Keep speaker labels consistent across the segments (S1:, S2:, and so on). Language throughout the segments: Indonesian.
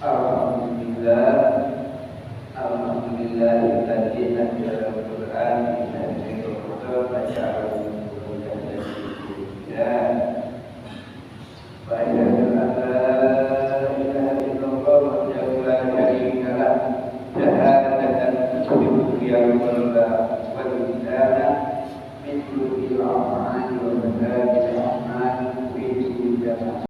S1: Alhamdulillah, Alhamdulillah tadi anjala Al-Quran dan betul baca Al-Quran dan baca ilaha illallah wa la syarika lah syahadatan tusyriku billahi wa billahi min kulli a'mal wa badal a'mal fi jannah.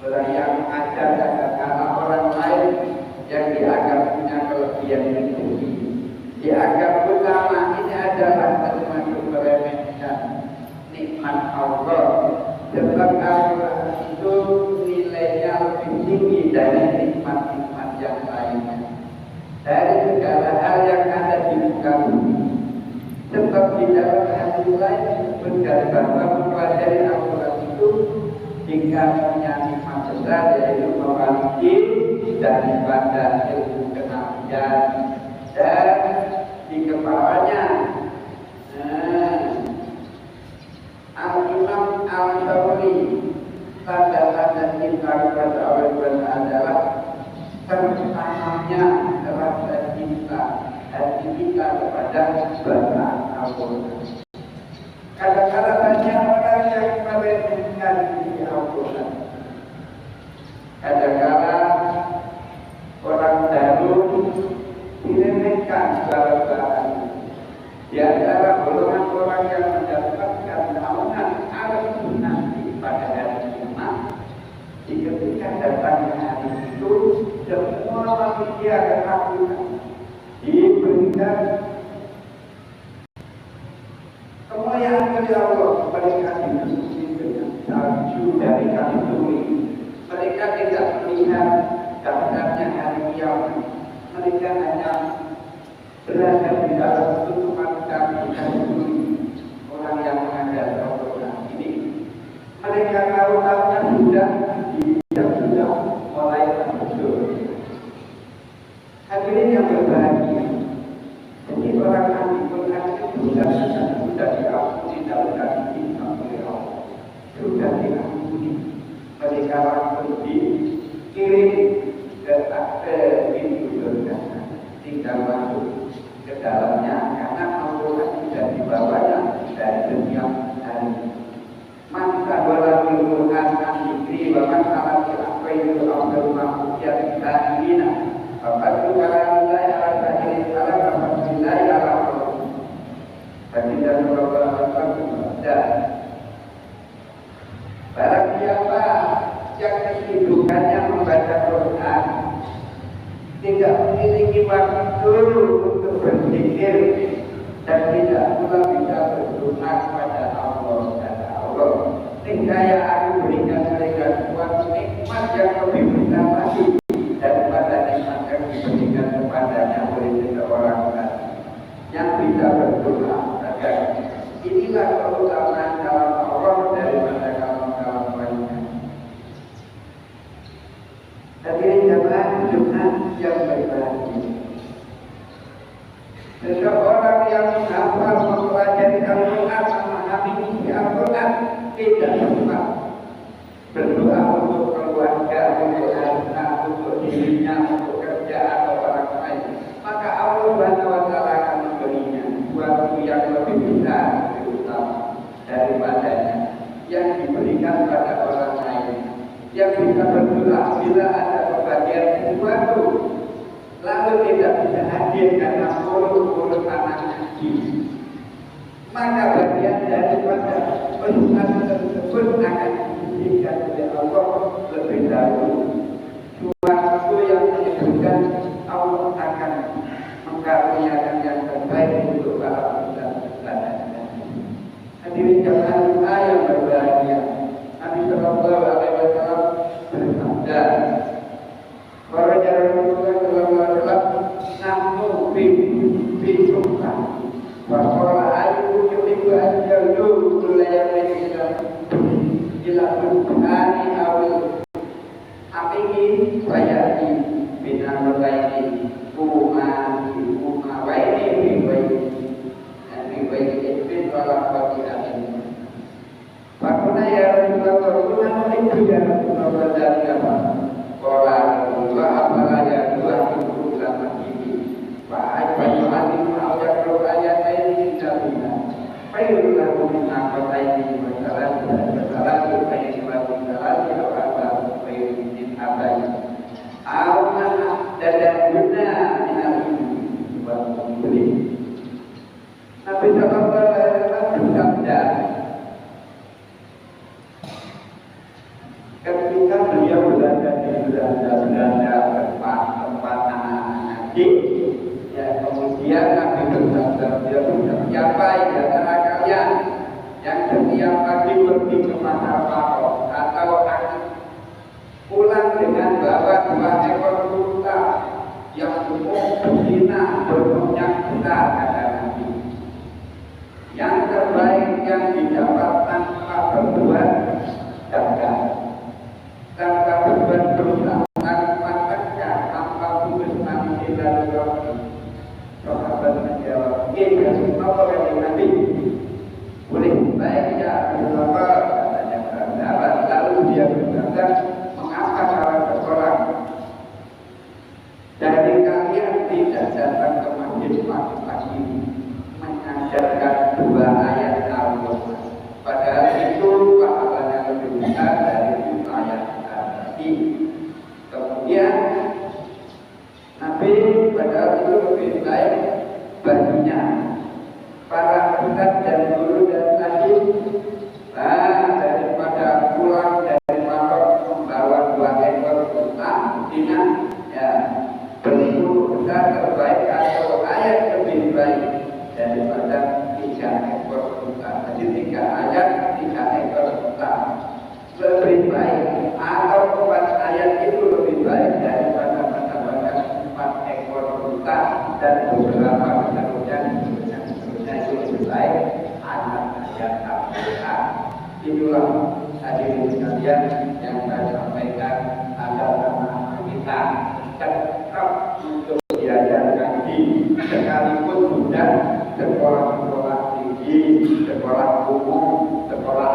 S2: Orang yang mengajar katakanlah orang lain yang dianggap
S1: Allah. Sebab Al-Quran itu nilainya lebih tinggi dari nikmat-nikmat yang lainnya, dari segala hal yang ada di muka bumi. Sebab di dalam hadis lain disebutkan bahwa mempelajari Al-Quran itu jika punya nikmat besar, yaitu memiliki daripada ilmu kenabian dan di kepalanya. Al-Imam Al-Sawri, tanda-tanda cinta kepada Allah adalah tertanamnya rasa cinta hati kita kepada bacaan Al-Quran. Kadang-kadang banyak orang yang meremehkan di Al-Quran. Kadang-kadang orang baru diremehkan barang-barang. Di antara golongan orang yang mendapatkan naungan Al-Quran pada hari kiamat, ketika datangnya hari itu, semua manusia ketakutan, diberikan kemuliaan dari Allah. Mereka disuruh dengan salju dari kami tuli. Mereka tidak melihat daftarnya hari kiamat. Mereka hanya berada di dalam tutupan kami hari tuli. Orang yang mengajar Al-Quran ini, mereka tahu-tahunya sudah mulai muncul. Hadirin yang berbahagia, jadi orang ahli Quran itu sudah diampuni dalam hati oleh Allah, sudah diampuni. Mereka langsung dikirim ke pintu surga, tinggal masuk ke dalamnya karena Al-Quran sudah dibawanya dari setiap hari. Maka walaupun Quran dikiri bahkan salah apa itu Allah yang kita Bapak Tuhan nilai ala sahaja ala Bapak nilai ala Allah. Bagi dan Bapak dan barang siapa yang kesibukannya membaca Quran, tidak memiliki waktu untuk berzikir dan tidak pula bisa berdoa kepada Allah dan Allah, niscaya aku berikan mereka suatu nikmat yang lebih besar lagi daripada nikmat yang diberikan kepadanya oleh seseorang yang bisa berdoa. Inilah keutamaan dalam Allah daripada kaum-kaum lainnya. Hadirin jemaah Jumat yang berbahagia, seseorang yang menghafal mempelajari Al-Quran, memahami isi Al-Quran, tidak sempat berdoa untuk keluarga, untuk anak, untuk dirinya, untuk kerja atau orang lain, maka Allah Subhanahu wa Ta'ala akan memberinya sesuatu yang lebih besar, lebih utama daripadanya yang diberikan pada orang lain. Yang bisa berdoa bila ada kebahagiaan sesuatu, lalu tidak bisa hadir karena mulut anak haji, maka bagian daripada pesan tersebut akan diberikan oleh Allah lebih dahulu. Suatu yang menyebutkan Allah akan mengkaruniakan yang terbaik untuk para pesan. Hadirin jemaah yang berbahagia, Nabi Sallallahu Alaihi Wasallam bersabda, para Rasulullah Sallallahu Alaihi Wasallam nahnu fi sunnah wa qala ayu yuhibbu an yaldu kullayamin ila tukhani awil apihi wayati binamulaini uma waini bin walaqati amin. Fakuna ya Rasulullah, itu ya Rasulullah dari apa? Qala Rasulullah apala ya Tuhan itu lama ini. Fa ayat ayat ini kita Fairullah min aqaini wa salam kaini wa salam wa apa fairul abai. Awana daduna minal wa beli. Nabi Sallallahu Alaihi Wasallam bersabda, ketika beliau berada di Belanda tempat anak-anak ngaji, ya kemudian Nabi bersabda, siapa di antara kalian yang setiap pagi pergi ke pasar Paro atau Aki, pulang dengan bawa 2 ekor unta yang cukup berzina, berminyak besar, kata Nabi. Yang terbaik yang didapat tanpa berbuat dagang, tanpa berbuat dosa, tanpa tegak, tanpa putus nanti lalu roti. Sahabat menjawab, "Iya, semua orang Nabi." Boleh baik ya Rasulullah, katanya sahabat. Lalu dia berkata, "Mengapa salah seorang dari kalian tidak datang ke masjid pagi-pagi mengajarkan 2 ayat Al-Quran? Padahal itu pahalanya lebih besar dari 2 ayat tadi." Kemudian Nabi padahal itu lebih baik baginya para ustaz dan guru dan tajib daripada pulang dari Marok membawa 2 ekor unta, artinya ya beribu besar terbaik atau ayat lebih baik daripada 3 ekor unta. Jadi 3 ayat 3 ekor unta lebih baik, atau 4 ayat itu lebih baik daripada membawa 4 ekor unta dan beberapa seterusnya itu lebih baik ayat Al-Quran. Itulah hadirin sekalian yang saya sampaikan agar sama kita tetap untuk diajarkan di sekalipun sudah sekolah-sekolah tinggi, sekolah umum, sekolah